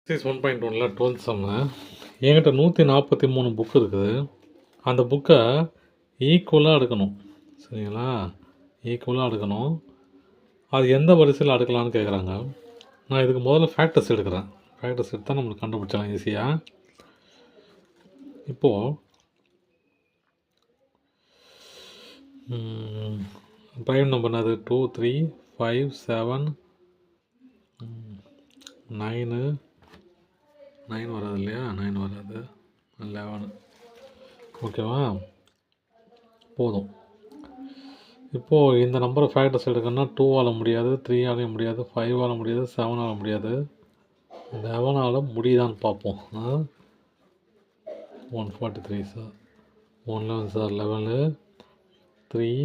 Exercise 1.1ல 12th சம்மு என்கிட்ட 143 book இருக்குது. அந்த புக்கை ஈக்குவலாக எடுக்கணும். சரிங்களா? ஈக்குவலாக எடுக்கணும். அது எந்த வரிசையில் அடுக்கலான்னு கேட்குறாங்க. நான் இதுக்கு முதல்ல ஃபேக்டர்ஸ் எடுக்கிறேன். ஃபேக்டர்ஸ் எடுத்தால் நம்மளுக்கு கண்டுபிடிச்சலாம் ஈஸியாக. இப்போது ப்ரைம் நம்பர் என்னது? 2 3 5 7 9 வராது இல்லையா? 9 வராது, 11. ஓகேவா? போதும். இப்போது இந்த நம்பரை ஃபேக்டர்ஸ் எடுக்கணும்னா 2ஆல் முடியாது, 3ஆலையும் முடியாது, 5ஆல் முடியாது, 7ஆல் முடியாது. 11ஆல் முடியுதான்னு பார்ப்போம். 143 சார், 111 சார், 11 3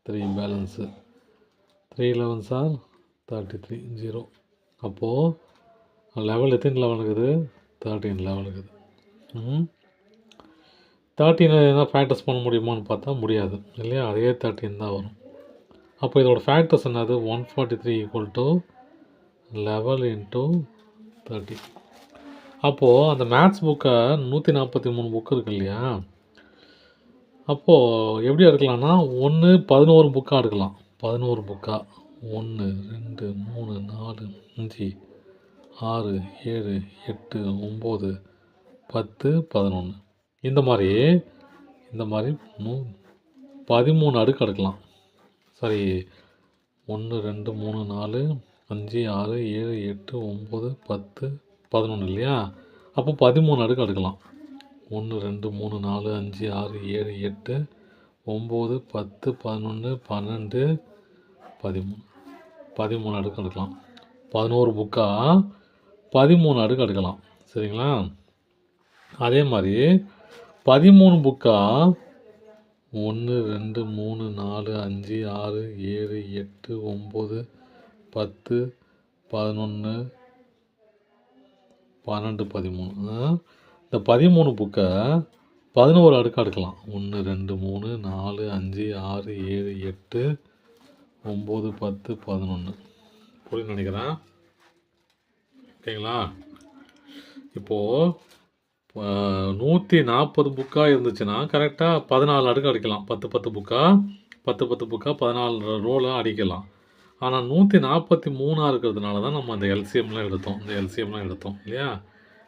3 பேலன்ஸு 311 சார் 33 0. அப்போது லெவல் எத்தனை லெவல் இருக்குது? 13 லெவல் இருக்குது. 13 எதனா ஃபேக்டர்ஸ் பண்ண முடியுமான்னு பார்த்தா முடியாது இல்லையா? அதே 13 தான் வரும். அப்போ இதோட ஃபேக்டர்ஸ் என்னது? 143 ஈக்குவல் டு 11 இன்ட்டு 30. அப்போது அந்த மேத்ஸ் புக்கை 143 புக்கு இருக்கு இல்லையா? அப்போது எப்படி எடுக்கலாம்னா 11 புக்காக எடுக்கலாம். 11 புக்காக 1 2 3 4 5 6 7 8 9 10 11 இந்த மாதிரி 13 அடுக்கு எடுக்கலாம். சரி, 1 2 3 4 5 6 7 8 9 10 11 இல்லையா? அப்போ 13 அடுக்கு எடுக்கலாம். 1 2 3 4 5 6 7 8 9 10 11 12 13 13 அடுக்கு எடுக்கலாம். 11 புக்காக 13 அடுக்கு எடுக்கலாம். சரிங்களா? அதே மாதிரி 13 புக்காக 1 2 3 4 5 6 7 8 9 10 11 12 13 இந்த 13 புக்கை 11 அடுக்காக எடுக்கலாம். 1 2 3 4 5 6 7 8 9 10 11 புரியுது நினைக்கிறேன். ஓகேங்களா? இப்போது 140 புக்காக இருந்துச்சுன்னா கரெக்டாக 14 அடுக்கு அடிக்கலாம். 10 புக்காக 10 புக்காக 14 ரோவில் அடிக்கலாம். ஆனால் 143 இருக்கிறதுனால தான் நம்ம அந்த எல்சிஎம்லாம் எடுத்தோம் இல்லையா?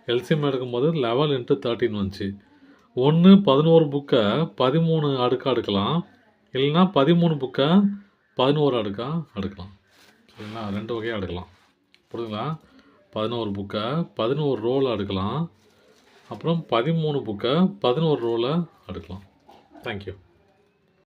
எல்சிஎம் எடுக்கும்போது 11 இன்ட்டு 13 வந்துச்சு. 11 புக்கை 13 அடுக்காக எடுக்கலாம், இல்லைன்னா 13 புக்கை 11 அடுக்காக எடுக்கலாம். சரிங்களா? 2 வகையாக எடுக்கலாம். புரியுதுங்களா? 11 புக்கை 11 ரோவில் எடுக்கலாம், அப்புறம் 13 புக்கை 11 ரோவில் எடுக்கலாம். தேங்க்யூ.